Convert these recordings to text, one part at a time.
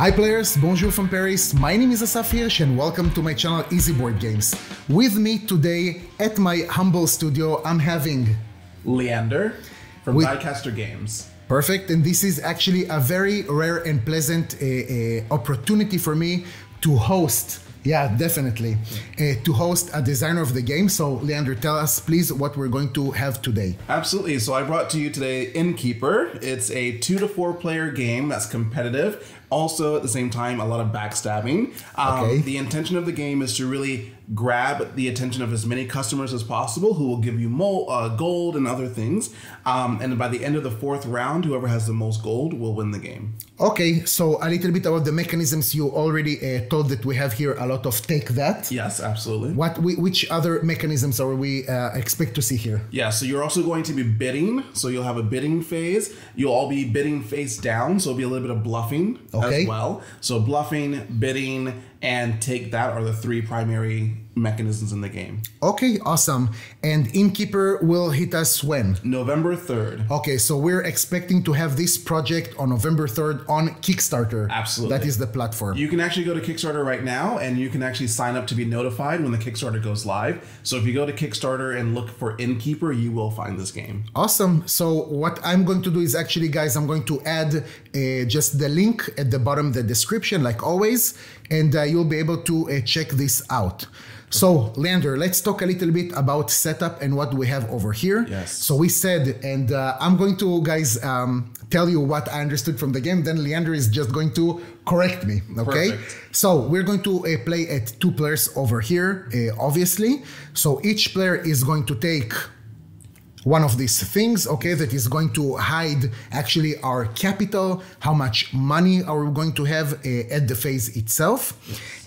Hi players, bonjour from Paris. My name is Asaf and welcome to my channel Easy Board Games. With me today at my humble studio, I'm having Leander from Diecaster Games. Perfect, and this is actually a very rare and pleasant opportunity for me to host. Yeah, definitely. To host a designer of the game. So, Leander, tell us, please, what we're going to have today. Absolutely. So, I brought to you today Innkeeper. It's a 2 to 4 player game that's competitive. Also, at the same time, a lot of backstabbing. The intention of the game is to really grab the attention of as many customers as possible who will give you gold and other things. And by the end of the 4th round, whoever has the most gold will win the game. Okay, so a little bit about the mechanisms. You already told that we have here a lot of take that. Yes, absolutely. Which other mechanisms are we expect to see here? Yeah, so you're also going to be bidding. So you'll have a bidding phase. You'll all be bidding face down. So it'll be a little bit of bluffing as well. So bluffing, bidding, and take that are the 3 primary mechanisms in the game. Okay, awesome. And Innkeeper will hit us when? November 3rd. Okay, so we're expecting to have this project on November 3rd on Kickstarter. Absolutely. That is the platform. You can actually go to Kickstarter right now and you can actually sign up to be notified when the Kickstarter goes live. So if you go to Kickstarter and look for Innkeeper, you will find this game. Awesome. So what I'm going to do is actually, guys, I'm going to add just the link at the bottom of the description, like always, and you'll be able to check this out. So, Leander, let's talk a little bit about setup and what we have over here. Yes. So we said, and I'm going to, guys, tell you what I understood from the game. Then Leander is just going to correct me, okay? Perfect. So we're going to play at 2 players over here, obviously. So each player is going to take one of these things, okay, that is going to hide actually our capital, how much money are we going to have at the phase itself.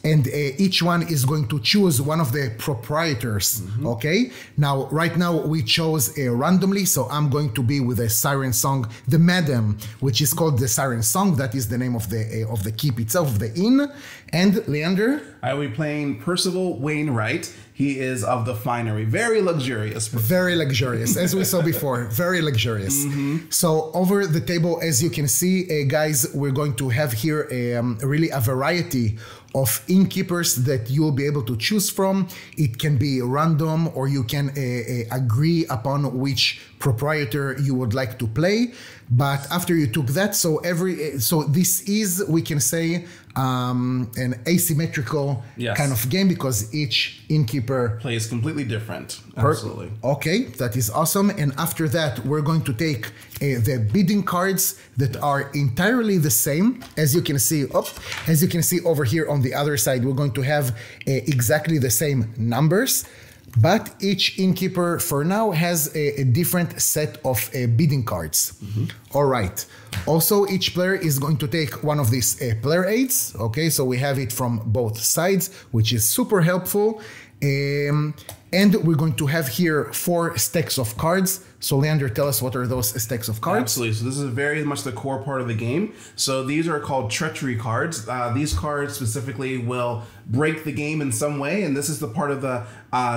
And each one is going to choose one of the proprietors, okay? Now, right now we chose randomly, so I'm going to be with a siren song, the Madam, which is called the Siren Song. That is the name of the keep itself, of the inn. And Leander? I will be playing Percival Wainwright. He is of the Finery. Very luxurious. Very luxurious, as we saw before. Very luxurious. So over the table, as you can see, guys, we're going to have here really a variety of innkeepers that you'll be able to choose from. It can be random, or you can agree upon which proprietor you would like to play. But after you took that, so this is, we can say, an asymmetrical kind of game, because each innkeeper plays completely different. Absolutely. Okay, that is awesome. And after that, we're going to take the bidding cards that are entirely the same. As you can see, as you can see over here on the other side, we're going to have exactly the same numbers. But each innkeeper for now has a different set of bidding cards. All right. Also, each player is going to take one of these player aids. Okay, so we have it from both sides, which is super helpful. And we're going to have here 4 stacks of cards. So Leander, tell us, what are those stacks of cards? Absolutely. So this is very much the core part of the game. So these are called treachery cards. These cards specifically will break the game in some way. And this is the part of the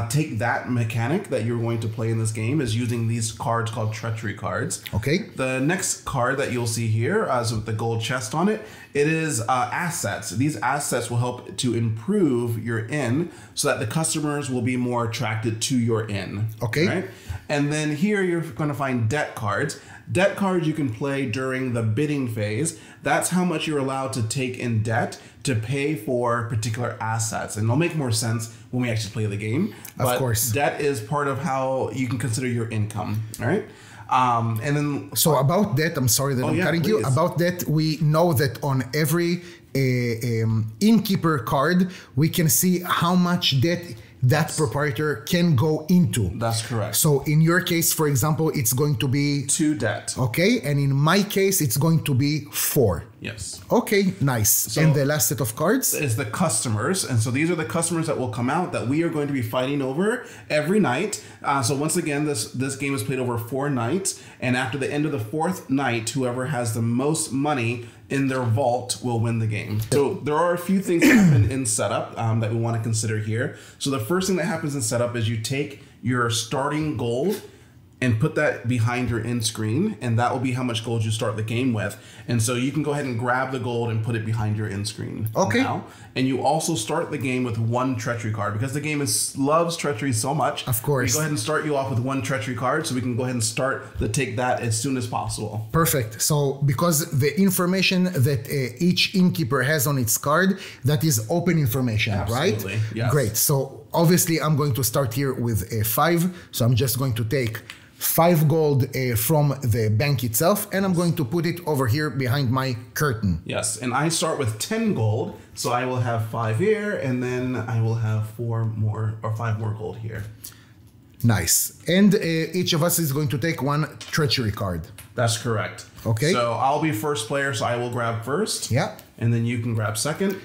take that mechanic that you're going to play in this game, is using these cards called treachery cards. Okay. The next card that you'll see here, with the gold chest on it, it is assets. These assets will help to improve your inn so that the customers will be more attracted to your inn. Okay. Right? And then here you're going to find debt cards. Debt cards you can play during the bidding phase. That's how much you're allowed to take in debt to pay for particular assets. And it'll make more sense when we actually play the game. But of course, debt is part of how you can consider your income, all right? And then... So about that, I'm sorry that I'm cutting you. About that, we know that on every innkeeper card, we can see how much debt that proprietor can go into. That's correct. So in your case, for example, it's going to be 2 debt. Okay, and in my case, it's going to be 4. Yes. Okay, nice. So and the last set of cards is the customers. And so these are the customers that will come out that we are going to be fighting over every night. So once again, this game is played over 4 nights. And after the end of the 4th night, whoever has the most money in their vault will win the game. So there are a few things that happen in setup that we want to consider here. So the first thing that happens in setup is you take your starting gold and put that behind your end screen, and that will be how much gold you start the game with. And so you can go ahead and grab the gold and put it behind your end screen. Okay. Now. And you also start the game with one treachery card because the game loves treachery so much. Of course. We go ahead and start you off with one treachery card, so we can go ahead and start to take that as soon as possible. Perfect. So because the information that each innkeeper has on its card, that is open information, Absolutely. Right? Yes. Great. So obviously I'm going to start here with a 5. So I'm just going to take 5 gold from the bank itself, and I'm going to put it over here behind my curtain. Yes, and I start with 10 gold, so I will have 5 here, and then I will have 5 more gold here. Nice. And each of us is going to take 1 treachery card. That's correct. Okay. So I'll be first player, so I will grab first. Yeah. And then you can grab second.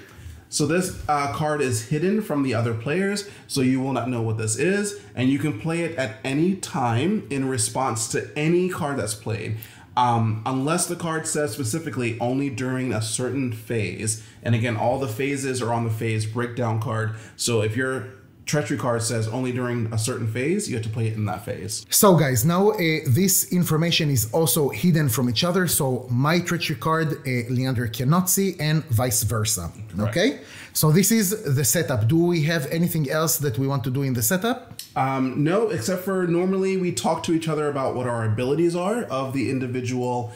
So this card is hidden from the other players, so you will not know what this is, and you can play it at any time in response to any card that's played, unless the card says specifically only during a certain phase. And again, all the phases are on the phase breakdown card, so if your treachery card says only during a certain phase, you have to play it in that phase. So guys, now this information is also hidden from each other. So my treachery card, Leander cannot see, and vice versa. Right. Okay. So this is the setup. Do we have anything else that we want to do in the setup? No, except for normally we talk to each other about what our abilities are of the individual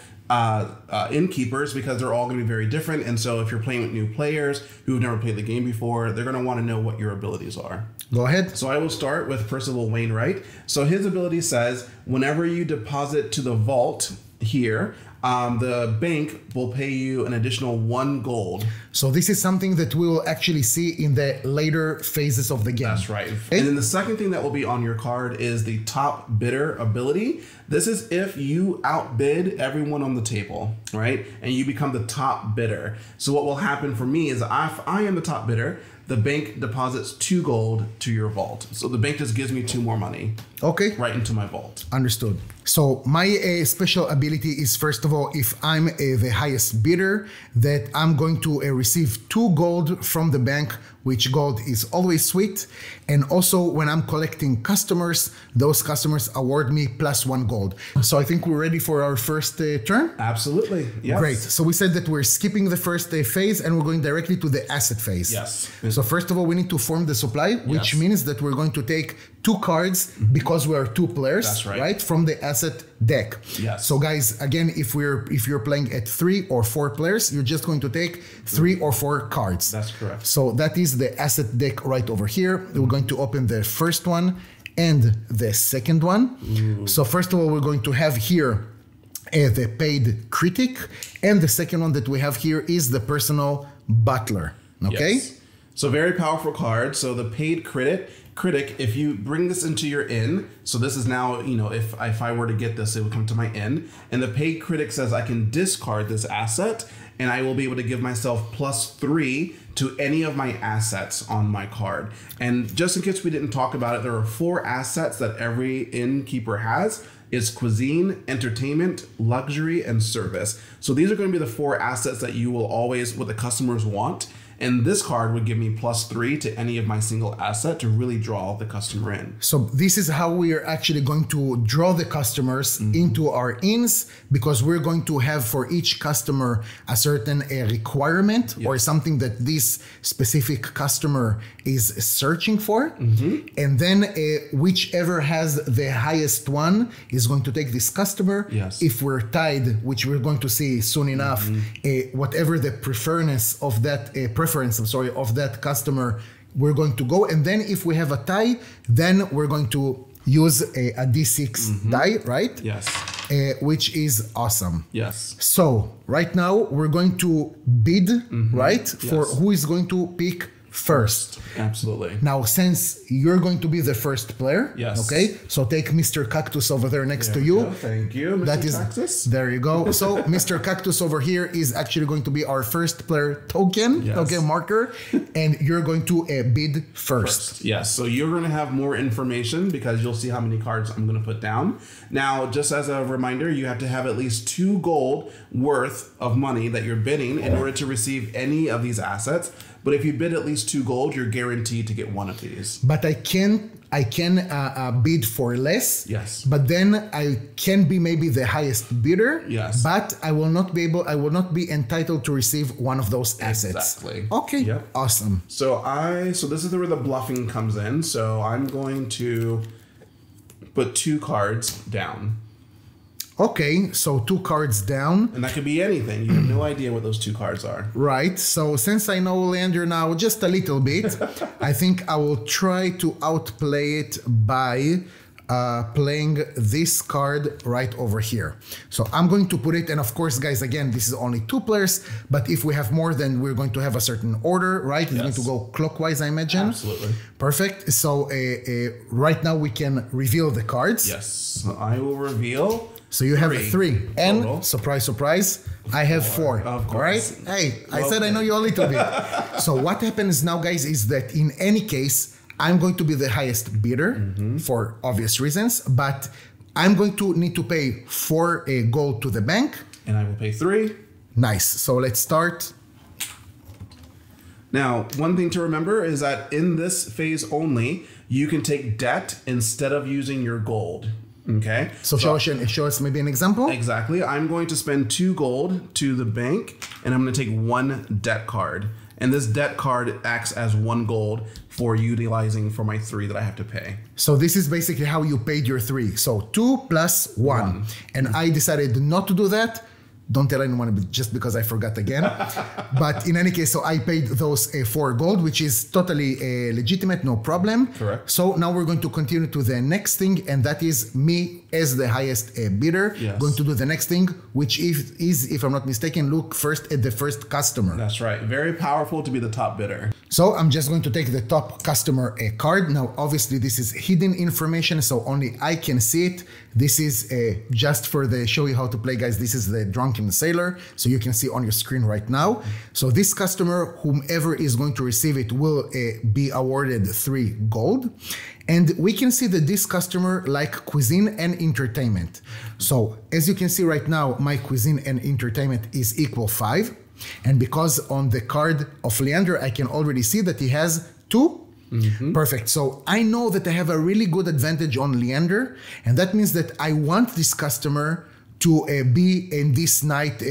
innkeepers, because they're all going to be very different. And so if you're playing with new players who've never played the game before, they're going to want to know what your abilities are. Go ahead. So I will start with Percival Wainwright. So his ability says, whenever you deposit to the vault here, the bank will pay you an additional 1 gold. So this is something that we will actually see in the later phases of the game. That's right. And then the second thing that will be on your card is the top bidder ability. This is if you outbid everyone on the table, right? And you become the top bidder. So what will happen for me is if I am the top bidder, the bank deposits 2 gold to your vault. So the bank just gives me 2 more money. Okay. Right into my vault. Understood. So my special ability is, first of all, if I'm the highest bidder, that I'm going to receive 2 gold from the bank, which gold is always sweet. And also when I'm collecting customers, those customers award me +1 gold. So I think we're ready for our first turn. Absolutely. Yes. Great. So we said that we're skipping the first phase and we're going directly to the asset phase. Yes. So first of all, we need to form the supply, which means that we're going to take 2 cards because we are 2 players. That's right. Right? From the asset deck. Yes. So guys, again, if you're playing at 3 or 4 players, you're just going to take 3 or 4 cards. That's correct. So that is the asset deck right over here. We're going to open the first one and the second one. Ooh. So first of all, we're going to have here the paid critic, and the second one that we have here is the personal butler. Okay. Yes. So very powerful card. So the paid critic, if you bring this into your inn, so this is now, if I were to get this, it would come to my inn, and the paid critic says I can discard this asset, and I will be able to give myself +3 to any of my assets on my card. And just in case we didn't talk about it, there are 4 assets that every innkeeper has. Is cuisine, entertainment, luxury, and service. So these are going to be the 4 assets that you will always, what the customers want. And this card would give me +3 to any of my single asset to really draw the customer in. So this is how we are actually going to draw the customers into our inns, because we're going to have for each customer a certain requirement or something that this specific customer is searching for. And then whichever has the highest one is going to take this customer. Yes. If we're tied, which we're going to see soon enough, whatever the preference of that of that customer, we're going to go. And then if we have a tie, then we're going to use a D6 die, right? Yes. Which is awesome. Yes. So right now we're going to bid, right? For who is going to pick first. Absolutely. Now, since you're going to be the first player, okay, so take Mr. Cactus over there next to you. Thank you, Mr. That is, Cactus. there you go. So Mr. Cactus over here is actually going to be our first player token, token marker, and you're going to bid first. Yes, so you're going to have more information because you'll see how many cards I'm going to put down. Now, just as a reminder, you have to have at least 2 gold worth of money that you're bidding in order to receive any of these assets. But if you bid at least 2 gold, you're guaranteed to get one of these. But I can I can bid for less. Yes. But then I can be maybe the highest bidder. Yes. But I will not be entitled to receive one of those assets. Exactly. Okay. Yep. this. So this is where the bluffing comes in. So I'm going to put 2 cards down. Okay, so 2 cards down. And that could be anything. You have no idea what those 2 cards are. Right. So since I know Leander now just a little bit, I think I will try to outplay it by playing this card right over here. So I'm going to put it, and of course, guys, again, this is only 2 players, but if we have more, then we're going to have a certain order, right? It's going to go clockwise, I imagine. Absolutely. Perfect. So right now we can reveal the cards. Yes. So I will reveal. So you have 3. And total. Surprise, surprise, I have 4. Of course. Right? Hey, I said I know you a little bit. So what happens now, guys, is that in any case, I'm going to be the highest bidder for obvious reasons, but I'm going to need to pay 4 gold to the bank. And I will pay 3. Nice. So let's start. Now, one thing to remember is that in this phase only, you can take debt instead of using your gold. Okay. So show us maybe an example. Exactly. I'm going to spend 2 gold to the bank, and I'm going to take 1 debt card. And this debt card acts as 1 gold for utilizing for my 3 that I have to pay. So this is basically how you paid your 3. So 2 plus 1. And I decided not to do that. Don't tell anyone just because I forgot again. But in any case, so I paid those 4 gold, which is totally legitimate, no problem. Correct. So now we're going to continue to the next thing, and that is me as the highest bidder. Yes. Going to do the next thing, which is, if I'm not mistaken, look first at the first customer. That's right. Very powerful to be the top bidder. So I'm just going to take the top customer card. Now, obviously, this is hidden information, so only I can see it. This is just for the show you how to play, guys. This is the Drunken Sailor, so you can see on your screen right now. So this customer, whomever is going to receive it, will be awarded 3 gold. And we can see that this customer like cuisine and entertainment. So as you can see right now, my cuisine and entertainment is equal 5. And because on the card of Leander, I can already see that he has 2. Perfect. So I know that I have a really good advantage on Leander, and that means that I want this customer to be in this night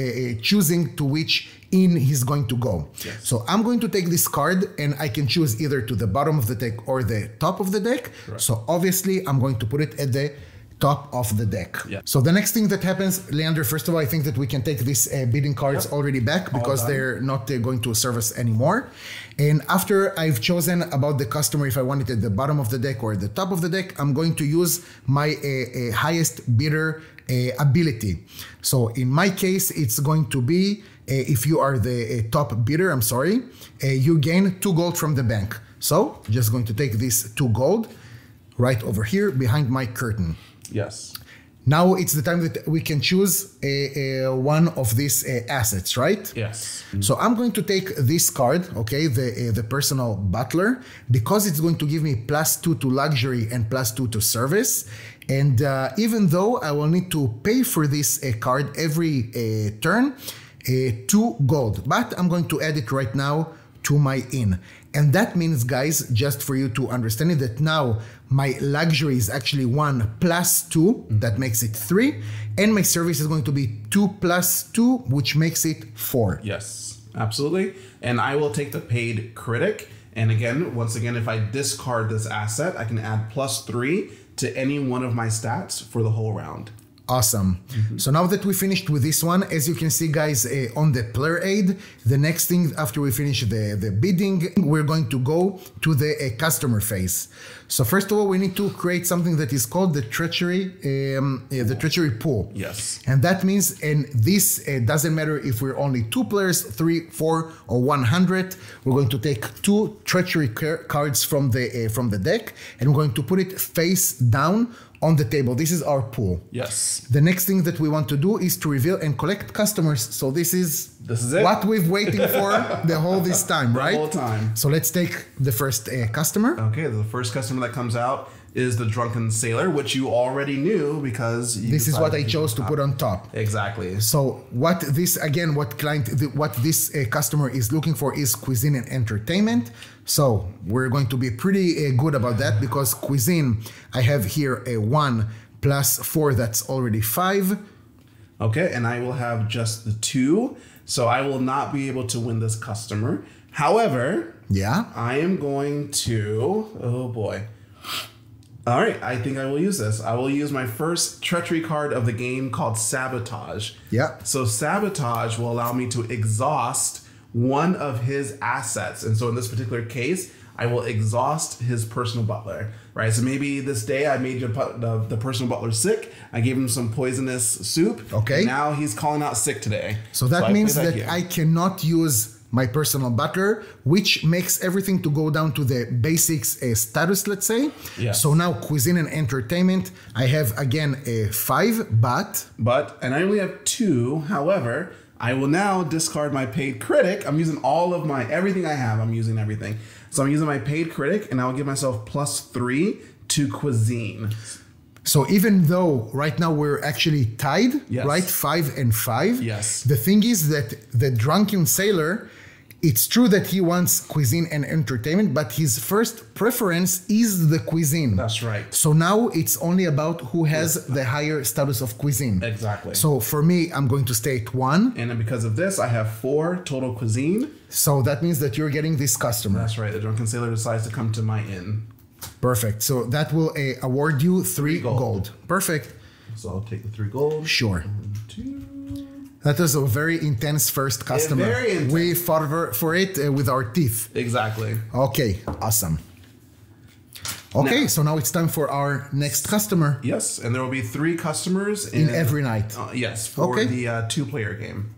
choosing to which inn he's going to go. Yes. So I'm going to take this card, and I can choose either to the bottom of the deck or the top of the deck. Correct. So obviously I'm going to put it at the top of the deck. Yeah. So the next thing that happens, Leander, first of all, I think that we can take these bidding cards already back because they're not going to serve us anymore. And after I've chosen about the customer, if I want it at the bottom of the deck or at the top of the deck, I'm going to use my highest bidder ability. So in my case, it's going to be, if you are the top bidder, you gain 2 gold from the bank. So just going to take this 2 gold right over here behind my curtain. Yes. Now it's the time that we can choose one of these assets, right? Yes. So I'm going to take this card, okay, the personal butler, because it's going to give me +2 to luxury and +2 to service. And even though I will need to pay for this card every turn, 2 gold, but I'm going to add it right now to my inn. And that means, guys, just for you to understand it, that now my luxury is actually 1 + 2, that makes it 3, and my service is going to be 2 + 2, which makes it 4. Yes, absolutely. And I will take the paid critic. And again, once again, if I discard this asset, I can add +3 to any one of my stats for the whole round. Awesome. So now that we finished with this one, as you can see, guys, on the player aid, the next thing after we finish the bidding, we're going to go to the customer phase. So first of all, we need to create something that is called the treachery pool. Yes. And that means, and this doesn't matter if we're only 2 players, 3, 4, or 100. We're going to take 2 treachery cards from the deck, and we're going to put it face down on the table. This is our pool. Yes. The next thing that we want to do is to reveal and collect customers. So this is it. What we've waiting for the whole this time, right? The whole time. So let's take the first customer. Okay, the first customer that comes out is the Drunken Sailor, which you already knew because this is what I chose to put on top. Exactly. So what this again, what this customer is looking for is cuisine and entertainment. So we're going to be pretty good about that because cuisine, I have here a 1 plus 4, that's already 5. Okay, and I will have just the 2, so I will not be able to win this customer. However, yeah, I am going to, oh boy. All right, I think I will use this. I will use my first treachery card of the game called Sabotage. Yeah. So Sabotage will allow me to exhaust one of his assets. And so in this particular case, I will exhaust his personal butler, right? So maybe this day I made the personal butler sick. I gave him some poisonous soup. Okay. Now he's calling out sick today. So that means that I cannot use my personal butler, which makes everything to go down to the basics status, let's say. Yes. So now cuisine and entertainment, I have again a 5, and I only have 2. However, I will now discard my paid critic. I'm using all of everything I have. I'm using everything. So I'm using my paid critic, and I'll give myself +3 to cuisine. So even though right now we're actually tied, yes, right? 5 and 5. Yes. The thing is that the Drunken Sailor, it's true that he wants cuisine and entertainment, but his first preference is the cuisine. That's right. So now it's only about who has the higher status of cuisine. Exactly. So for me, I'm going to stay at 1. And then because of this, I have 4 total cuisine. So that means that you're getting this customer. That's right. The Drunken Sailor decides to come to my inn. Perfect. So that will award you 3 gold. Perfect. So I'll take the 3 gold. Sure. 1, 2. That was a very intense first customer. Yeah, very intense. We fought for it with our teeth. Exactly. Okay, awesome. Okay, so now it's time for our next customer. Yes, and there will be 3 customers in every night. Yes, for the 2-player game.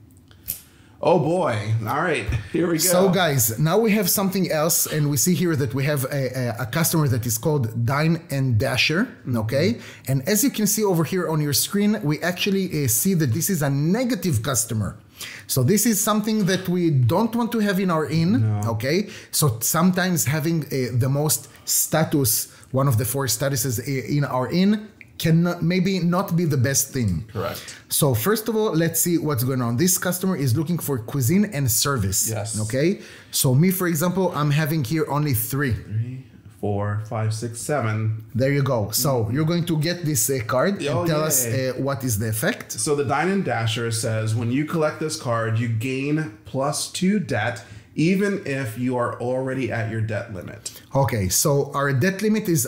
Oh boy. All right, here we go. So guys, now we have something else, and we see here that we have a customer that is called Dine and Dasher, okay? And as you can see over here on your screen, we actually see that this is a negative customer. So this is something that we don't want to have in our inn, okay? So sometimes having the most status, one of the 4 statuses in our inn, can maybe not be the best thing. Correct. So first of all, let's see what's going on. This customer is looking for cuisine and service. Yes. Okay. So me, for example, I'm having here only 3. 3, 4, 5, 6, 7. There you go. So you're going to get this card and tell us what is the effect. So the Dine and Dasher says when you collect this card, you gain +2 debt, even if you are already at your debt limit. Okay, so our debt limit is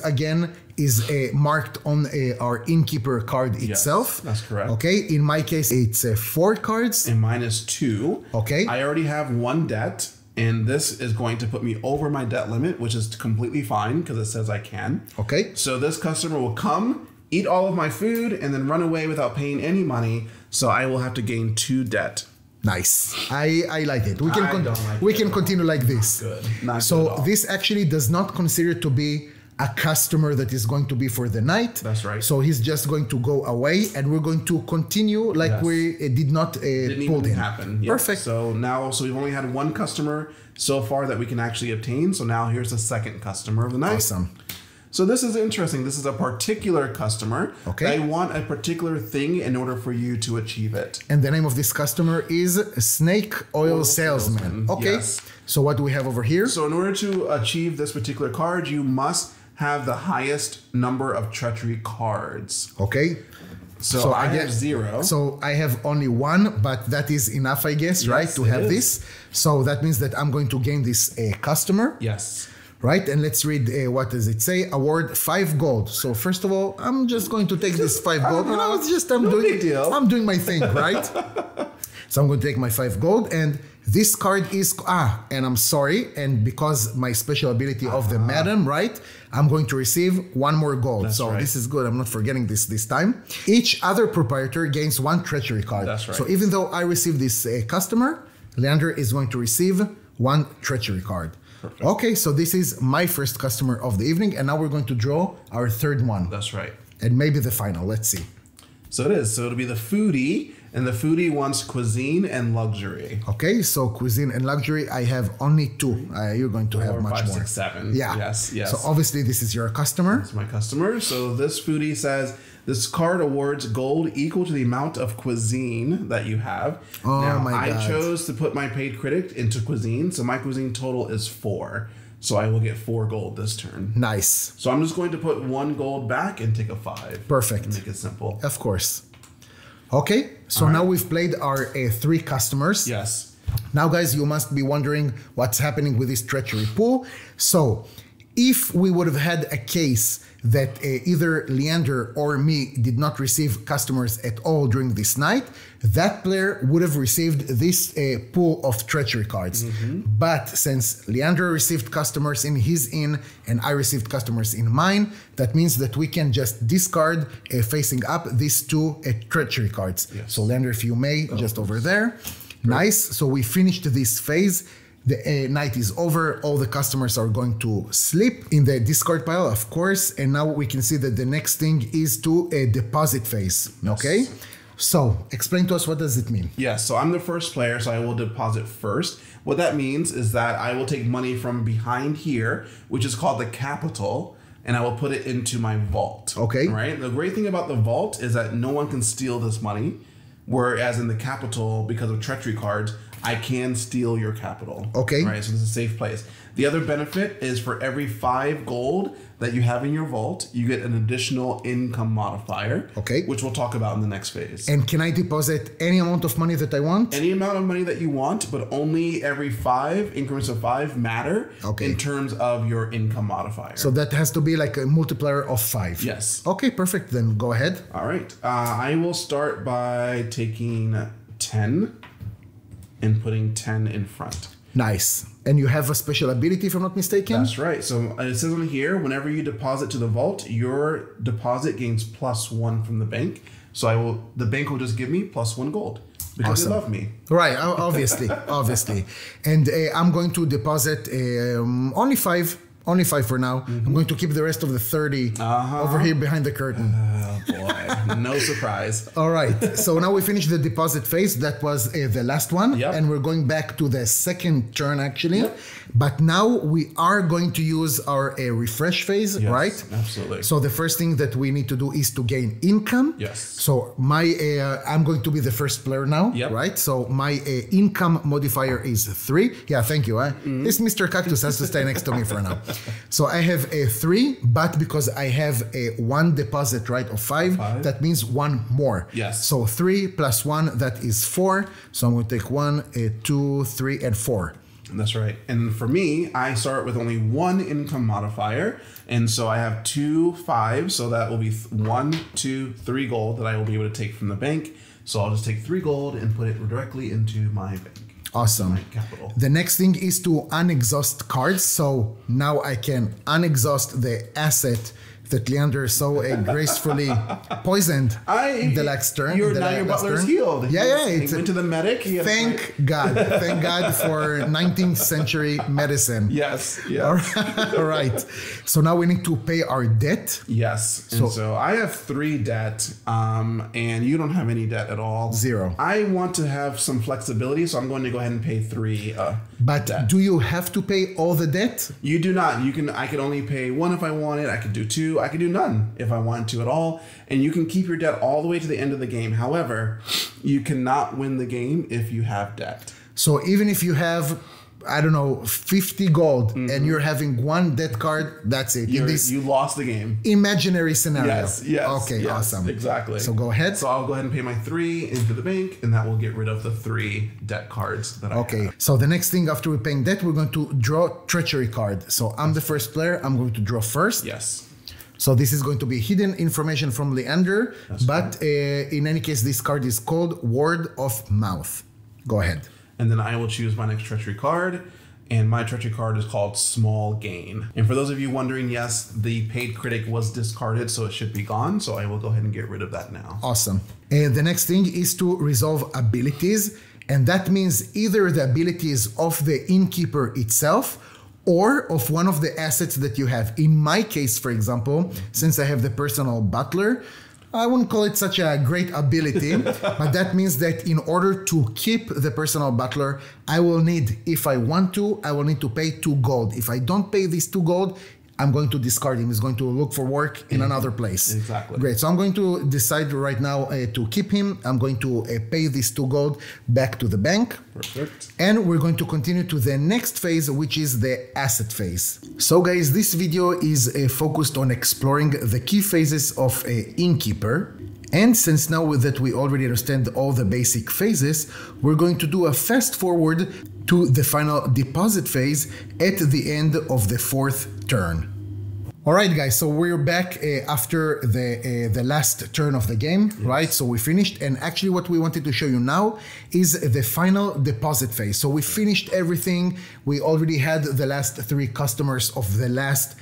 marked on our Innkeeper card itself. Yes, that's correct. Okay, in my case, it's 4 cards. And mine is 2. Okay. I already have 1 debt, and this is going to put me over my debt limit, which is completely fine because it says I can. Okay. So this customer will come, eat all of my food, and then run away without paying any money. So I will have to gain 2 debt. Nice. I like it. We can continue like this. Good. Not so good at all. this actually does not consider to be a customer that is going to be for the night. That's right. So he's just going to go away, and we're going to continue like we did not Didn't pull even in. happen. Perfect. So now, we've only had 1 customer so far that we can actually obtain. So now here's the 2nd customer of the night. Awesome. So this is interesting. This is a particular customer. Okay. They want a particular thing in order for you to achieve it. And the name of this customer is Snake Oil Salesman. Okay. Yes. So what do we have over here? So in order to achieve this particular card, you must have the highest number of treachery cards. Okay. So I have 0. So I have only 1, but that is enough, I guess, right, to have this. So that means that I'm going to gain this customer. Yes. Right, and let's read what does it say? Award 5 gold. So first of all, I'm just going to take this 5 gold. You know, it's just I'm doing my thing, right? So I'm going to take my 5 gold, and this card is and I'm sorry, and because my special ability of the madam, right? I'm going to receive 1 more gold. That's right. This is good. I'm not forgetting this time. Each other proprietor gains 1 treachery card. That's right. So even though I receive this customer, Leander is going to receive 1 treachery card. Perfect. Okay, so this is my first customer of the evening, and now we're going to draw our 3rd one. That's right. And maybe the final. Let's see. So it is. So it'll be the foodie, and the foodie wants cuisine and luxury. Okay, so cuisine and luxury, I have only 2. You're going to have much 5, more. 6, 7. Yeah. Yes, yes. So obviously this is your customer. It's my customer. So this foodie says, this card awards gold equal to the amount of cuisine that you have. Oh now, my God. I chose to put my paid critic into cuisine, so my cuisine total is 4. So I will get 4 gold this turn. Nice. So I'm just going to put 1 gold back and take a 5. Perfect. And make it simple. Of course. Okay, so now we've played our 3 customers. Yes. Now, guys, you must be wondering what's happening with this treachery pool. So if we would have had a case that either Leander or me did not receive customers at all during this night, that player would have received this pool of treachery cards. But since Leander received customers in his inn and I received customers in mine, that means that we can just discard facing up these 2 treachery cards. Yes. So Leander, if you may, just over there. Nice. So we finished this phase. The night is over. All the customers are going to sleep in the discard pile, of course. And now we can see that the next thing is to a deposit phase. Yes. Okay. So explain to us, what does it mean? Yes. So I'm the first player, so I will deposit first. What that means is that I will take money from behind here, which is called the capital, and I will put it into my vault. Okay. Right. The great thing about the vault is that no one can steal this money. Whereas in the capital, because of treachery cards, I can steal your capital. Okay. Right, so this is a safe place. The other benefit is for every 5 gold that you have in your vault, you get an additional income modifier. Okay. Which we'll talk about in the next phase. And can I deposit any amount of money that I want? Any amount of money that you want, but only every 5 increments of 5 matter in terms of your income modifier. So that has to be like a multiplier of 5. Yes. Okay, perfect. Then go ahead. All right. I will start by taking 10 and putting 10 in front. Nice. And you have a special ability, if I'm not mistaken? That's right. So it says on here, whenever you deposit to the vault, your deposit gains +1 from the bank. So the bank will just give me +1 gold because they love me. Right, obviously, obviously. And I'm going to deposit only 5 for now. I'm going to keep the rest of the 30 over here behind the curtain. Oh boy, no surprise. All right, so now we finished the deposit phase. That was the last one. Yep. And we're going back to the second turn actually. Yep. But now we are going to use our refresh phase, yes, right? Absolutely. So the first thing that we need to do is to gain income. Yes. So I'm going to be the first player now, right? So my income modifier is 3. Yeah, thank you. This Mr. Cactus has to stay next to me for now. So I have a 3, but because I have a 1 deposit, right, of 5, that means 1 more. Yes. So 3 plus 1, that is 4. So I'm going to take 1, 2, 3, and 4. That's right. And for me, I start with only 1 income modifier. And so I have 2 5s. So that will be 1, 2, 3 gold that I will be able to take from the bank. So I'll just take 3 gold and put it directly into my bank. Awesome. Capital. The next thing is to unexhaust cards. So now I can unexhaust the asset that Leander so gracefully poisoned in the last turn. Now your butler's healed. Yeah. He went to the medic. Thank God. Thank God for 19th century medicine. Yes. All right. So now we need to pay our debt. Yes. And so I have 3 debt, and you don't have any debt at all. 0. I want to have some flexibility, so I'm going to go ahead and pay 3 But debt. do you have to pay all the debt? You do not. I could only pay 1 if I wanted. I could do 2. I could do none if I wanted to at all. And you can keep your debt all the way to the end of the game. However, you cannot win the game if you have debt. So even if you have, I don't know, 50 gold and you're having 1 debt card, that's it. You lost the game. Imaginary scenario. Yes. Okay, awesome. Exactly. So go ahead. So I'll go ahead and pay my 3 into the bank, and that will get rid of the 3 debt cards that I have. Okay, so the next thing after we're paying debt, we're going to draw treachery card. So I'm the first player. I'm going to draw first. Yes. So this is going to be hidden information from Leander, but in any case, this card is called Word of Mouth. Go ahead. And then I will choose my next treachery card, and my treachery card is called Small Gain. And for those of you wondering, yes, the paid critic was discarded, so it should be gone. So I will go ahead and get rid of that now. Awesome. The next thing is to resolve abilities, and that means either the abilities of the Innkeeper itself or of one of the assets that you have. In my case, for example, since I have the personal butler, I wouldn't call it such a great ability, but that means that in order to keep the personal butler, I will need, if I want to, I will need to pay 2 gold. If I don't pay these 2 gold, I'm going to discard him. He's going to look for work in another place. Exactly. Great. So I'm going to decide right now to keep him. I'm going to pay this 2 gold back to the bank. Perfect. And we're going to continue to the next phase, which is the asset phase. So guys, this video is focused on exploring the key phases of Innkeeper. And since now that we already understand all the basic phases, we're going to do a fast forward to the final deposit phase at the end of the 4th turn. Alright guys, so we're back after the last turn of the game, yes. Right? So we finished, and actually what we wanted to show you now is the final deposit phase. So we finished everything. We already had the last 3 customers of the last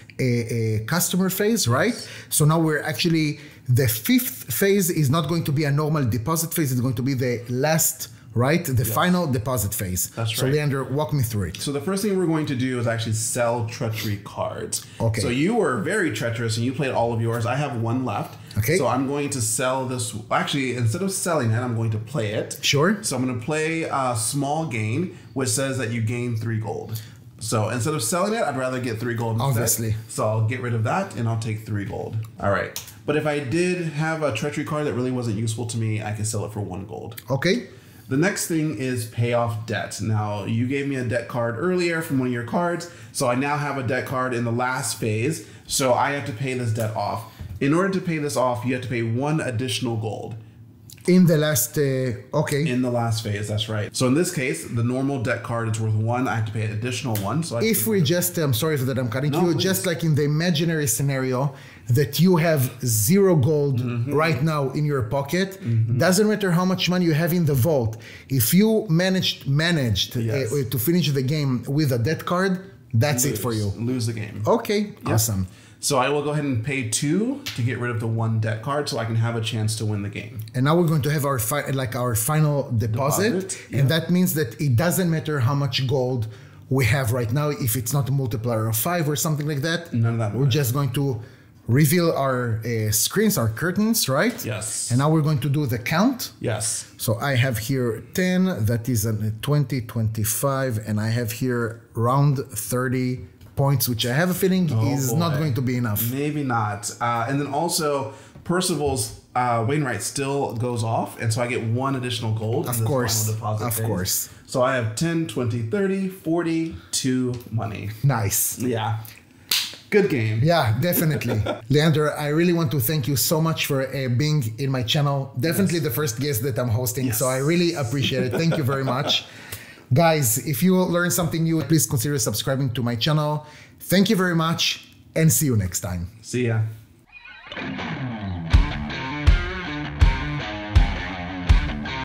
customer phase, right? So now we're actually, the 5th phase is not going to be a normal deposit phase, it's going to be the last, right? The final deposit phase. That's right. So Leander, walk me through it. So the first thing we're going to do is actually sell treachery cards. Okay. So you were very treacherous and you played all of yours. I have 1 left. Okay. So I'm going to sell this. Actually, instead of selling it, I'm going to play it. Sure. So I'm going to play a small gain, which says that you gain 3 gold. So instead of selling it, I'd rather get 3 gold instead. Obviously. So I'll get rid of that and I'll take 3 gold. All right. But if I did have a treachery card that really wasn't useful to me, I can sell it for 1 gold. Okay. The next thing is pay off debt. Now, you gave me a debt card earlier from one of your cards, so I now have a debt card in the last phase, so I have to pay this debt off. In order to pay this off, you have to pay 1 additional gold. In the last, okay. In the last phase, that's right. So in this case, the normal debt card is worth 1. I have to pay an additional 1. So if we just, I'm sorry for that I'm cutting you, please. just like in the imaginary scenario that you have 0 gold right now in your pocket, doesn't matter how much money you have in the vault. If you managed yes. To finish the game with a debt card, that's it for you. Lose the game. Okay, yep. Awesome. So I will go ahead and pay 2 to get rid of the 1 debt card so I can have a chance to win the game. And now we're going to have our final deposit. And that means that it doesn't matter how much gold we have right now, if it's not a multiplier of 5 or something like that. None of that. We're just going to reveal our screens, our curtains, right? Yes. And now we're going to do the count. Yes. So I have here 10, that is a 20, 25, and I have here around 30 points, which I have a feeling is not going to be enough. Maybe not. And then also Percival's Wainwright still goes off, and so I get 1 additional gold. Of course. Of course. So I have 10, 20, 30, 42 money. Nice. Yeah. Good game. Yeah, definitely. Leander, I really want to thank you so much for being in my channel. Definitely the first guest that I'm hosting, so I really appreciate it. Thank you very much. Guys, if you learned something new, please consider subscribing to my channel. Thank you very much, and see you next time. See ya.